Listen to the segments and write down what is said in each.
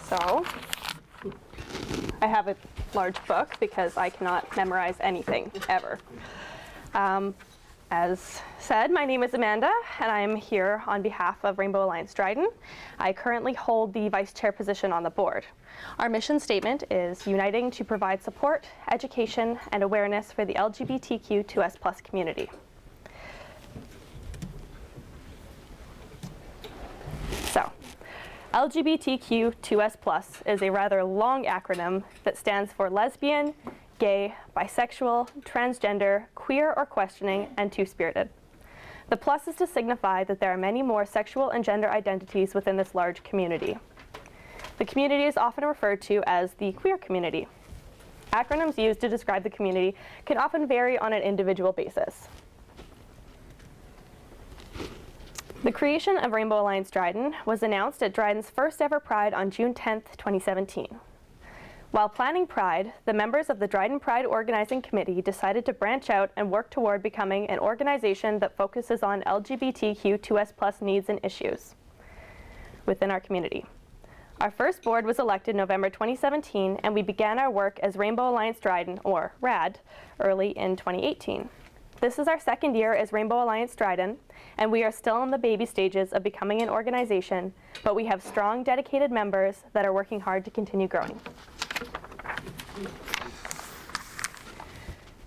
So I have a large book because I cannot memorize anything ever. As said, my name is Amanda, and I'm here on behalf of Rainbow Alliance Dryden. I currently hold the vice chair position on the board. Our mission statement is uniting to provide support, education, and awareness for the LGBTQ2S+ community. So, LGBTQ2S+ is a rather long acronym that stands for lesbian, gay, bisexual, transgender, queer or questioning, and two-spirited. The plus is to signify that there are many more sexual and gender identities within this large community. The community is often referred to as the queer community. Acronyms used to describe the community can often vary on an individual basis. The creation of Rainbow Alliance Dryden was announced at Dryden's first ever Pride on June 10th, 2017. While planning Pride, the members of the Dryden Pride Organizing Committee decided to branch out and work toward becoming an organization that focuses on LGBTQ2S+ needs and issues within our community. Our first board was elected November 2017, and we began our work as Rainbow Alliance Dryden, or R.A.D, early in 2018. This is our second year as Rainbow Alliance Dryden, and we are still in the baby stages of becoming an organization, but we have strong, dedicated members that are working hard to continue growing.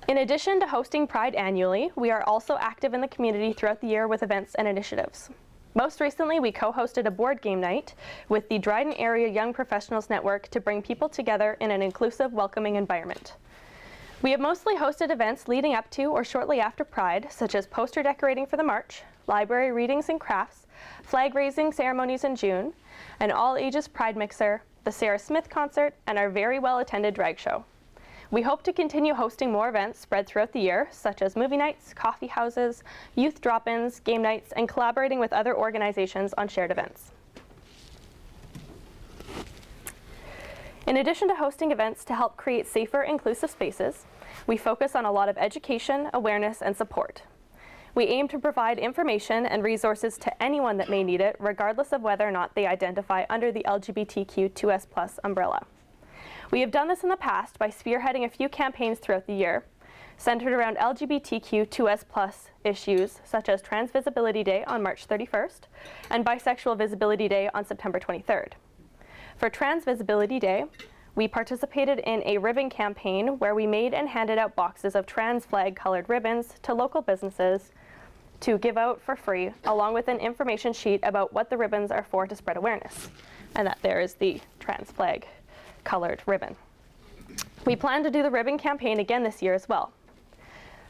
In addition to hosting Pride annually, we are also active in the community throughout the year with events and initiatives. Most recently, we co-hosted a board game night with the Dryden Area Young Professionals Network to bring people together in an inclusive, welcoming environment. We have mostly hosted events leading up to or shortly after Pride, such as poster decorating for the march, library readings and crafts, flag raising ceremonies in June, an all-ages Pride mixer, the Sarah Smith concert, and our very well-attended drag show. We hope to continue hosting more events spread throughout the year, such as movie nights, coffee houses, youth drop-ins, game nights, and collaborating with other organizations on shared events. In addition to hosting events to help create safer, inclusive spaces, we focus on a lot of education, awareness, and support. We aim to provide information and resources to anyone that may need it, regardless of whether or not they identify under the LGBTQ2S+ umbrella. We have done this in the past by spearheading a few campaigns throughout the year, centered around LGBTQ2S+ issues such as Trans Visibility Day on March 31st and Bisexual Visibility Day on September 23rd. For Trans Visibility Day, we participated in a ribbon campaign where we made and handed out boxes of trans flag colored ribbons to local businesses to give out for free, along with an information sheet about what the ribbons are for to spread awareness, and that there is the trans flag colored ribbon. We plan to do the ribbon campaign again this year as well.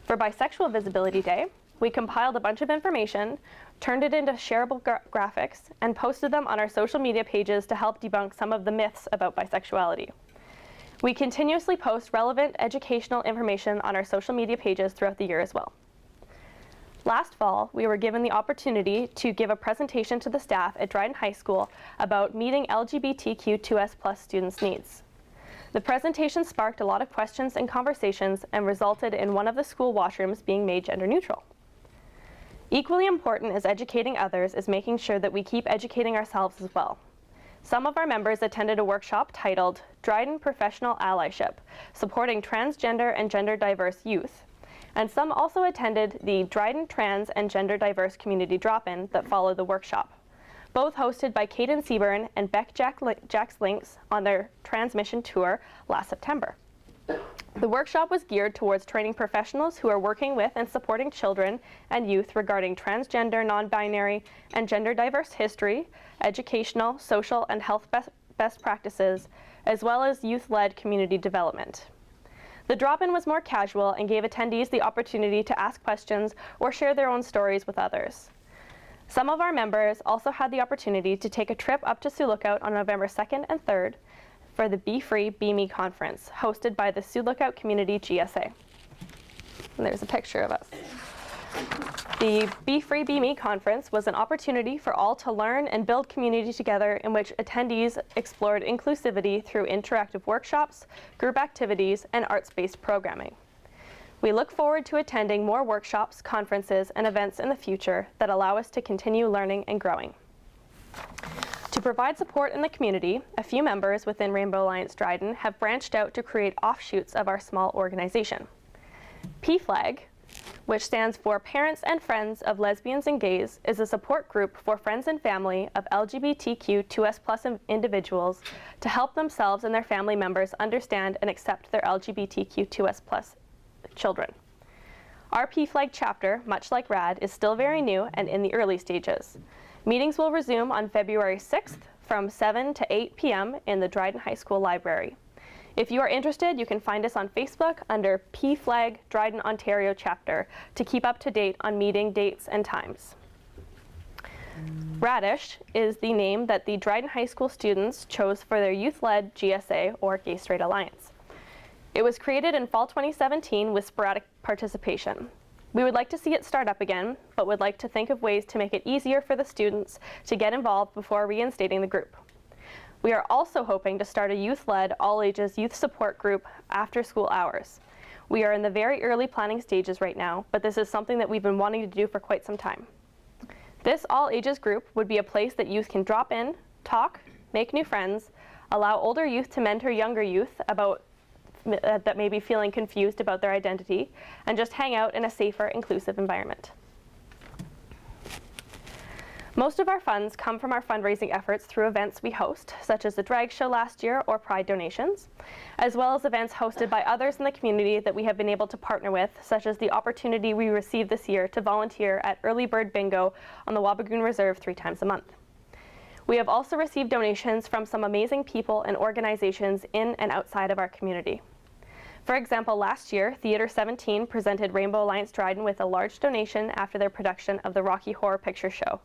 For Bisexual Visibility Day, we compiled a bunch of information, turned it into shareable graphics, and posted them on our social media pages to help debunk some of the myths about bisexuality. We continuously post relevant educational information on our social media pages throughout the year as well. Last fall, we were given the opportunity to give a presentation to the staff at Dryden High School about meeting LGBTQ2S+ students' needs. The presentation sparked a lot of questions and conversations and resulted in one of the school washrooms being made gender neutral. Equally important as educating others is making sure that we keep educating ourselves as well. Some of our members attended a workshop titled Dryden Professional Allyship, supporting transgender and gender diverse youth, and some also attended the Dryden Trans and Gender Diverse Community Drop-In that followed the workshop, both hosted by Caden Seaburn and Beck Jacks Links on their transmission tour last September. The workshop was geared towards training professionals who are working with and supporting children and youth regarding transgender, non-binary, and gender diverse history, educational, social, and health best practices, as well as youth-led community development. The drop-in was more casual and gave attendees the opportunity to ask questions or share their own stories with others. Some of our members also had the opportunity to take a trip up to Sioux Lookout on November 2nd and 3rd for the Be Free, Be Me conference, hosted by the Sioux Lookout Community GSA. And there's a picture of us. The Be Free, Be Me conference was an opportunity for all to learn and build community together, in which attendees explored inclusivity through interactive workshops, group activities, and arts-based programming. We look forward to attending more workshops, conferences, and events in the future that allow us to continue learning and growing. To provide support in the community, a few members within Rainbow Alliance Dryden have branched out to create offshoots of our small organization. PFLAG, which stands for Parents and Friends of Lesbians and Gays, is a support group for friends and family of LGBTQ2S+ individuals to help themselves and their family members understand and accept their LGBTQ2S+ children. Our PFLAG chapter, much like R.A.D, is still very new and in the early stages. Meetings will resume on February 6th from 7 to 8 p.m. in the Dryden High School Library. If you are interested, you can find us on Facebook under PFLAG Dryden Ontario Chapter to keep up to date on meeting dates and times. Radish is the name that the Dryden High School students chose for their youth-led GSA, or Gay Straight Alliance. It was created in fall 2017 with sporadic participation. We would like to see it start up again, but would like to think of ways to make it easier for the students to get involved before reinstating the group. We are also hoping to start a youth-led, all-ages youth support group after school hours. We are in the very early planning stages right now, but this is something that we've been wanting to do for quite some time. This all-ages group would be a place that youth can drop in, talk, make new friends, allow older youth to mentor younger youth that may be feeling confused about their identity, and just hang out in a safer, inclusive environment. Most of our funds come from our fundraising efforts through events we host, such as the drag show last year or Pride donations, as well as events hosted by others in the community that we have been able to partner with, such as the opportunity we received this year to volunteer at Early Bird Bingo on the Wabigoon Reserve 3 times a month. We have also received donations from some amazing people and organizations in and outside of our community. For example, last year, Theatre 17 presented Rainbow Alliance Dryden with a large donation after their production of the Rocky Horror Picture Show.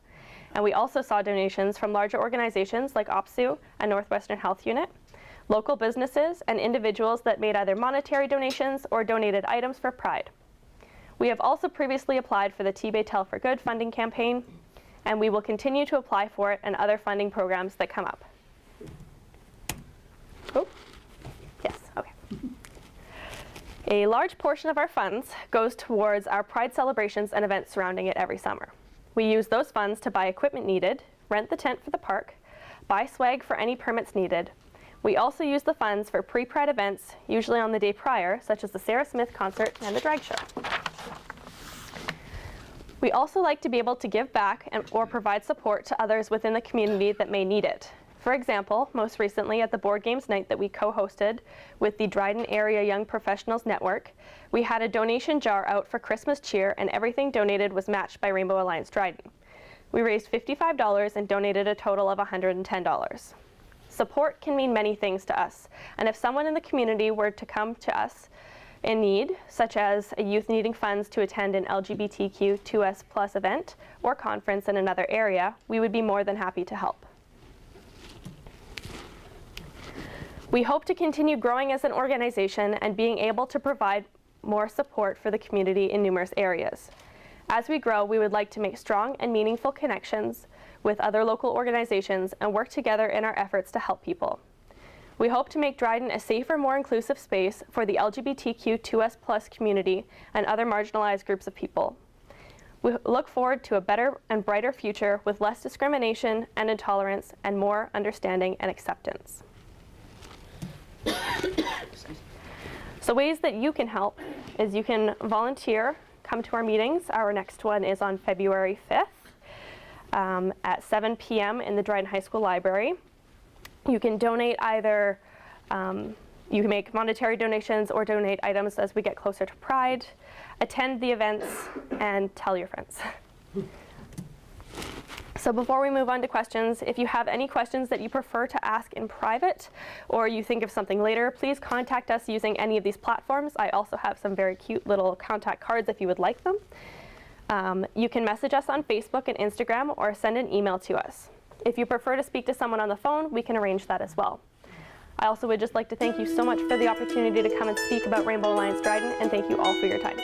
And we also saw donations from larger organizations like OPSU and Northwestern Health Unit, local businesses, and individuals that made either monetary donations or donated items for Pride. We have also previously applied for the T-Bay Tell for Good funding campaign, and we will continue to apply for it and other funding programs that come up. Oh, yes, okay. A large portion of our funds goes towards our Pride celebrations and events surrounding it every summer. We use those funds to buy equipment needed, rent the tent for the park, buy swag for any permits needed. We also use the funds for pre-Pride events, usually on the day prior, such as the Sarah Smith concert and the drag show. We also like to be able to give back or provide support to others within the community that may need it. For example, most recently at the board games night that we co-hosted with the Dryden Area Young Professionals Network, we had a donation jar out for Christmas cheer, and everything donated was matched by Rainbow Alliance Dryden. We raised $55 and donated a total of $110. Support can mean many things to us, and if someone in the community were to come to us in need, such as a youth needing funds to attend an LGBTQ2S+ event or conference in another area, we would be more than happy to help. We hope to continue growing as an organization and being able to provide more support for the community in numerous areas. As we grow, we would like to make strong and meaningful connections with other local organizations and work together in our efforts to help people. We hope to make Dryden a safer, more inclusive space for the LGBTQ2S+ community and other marginalized groups of people. We look forward to a better and brighter future with less discrimination and intolerance and more understanding and acceptance. So ways that you can help is you can volunteer, come to our meetings. Our next one is on February 5th at 7 p.m. in the Dryden High School Library. You can donate either, you can make monetary donations or donate items as we get closer to Pride, attend the events, and tell your friends. So before we move on to questions, if you have any questions that you prefer to ask in private or you think of something later, please contact us using any of these platforms. I also have some very cute little contact cards if you would like them. You can message us on Facebook and Instagram or send an email to us. If you prefer to speak to someone on the phone, we can arrange that as well. I also would just like to thank you so much for the opportunity to come and speak about Rainbow Alliance Dryden, and thank you all for your time.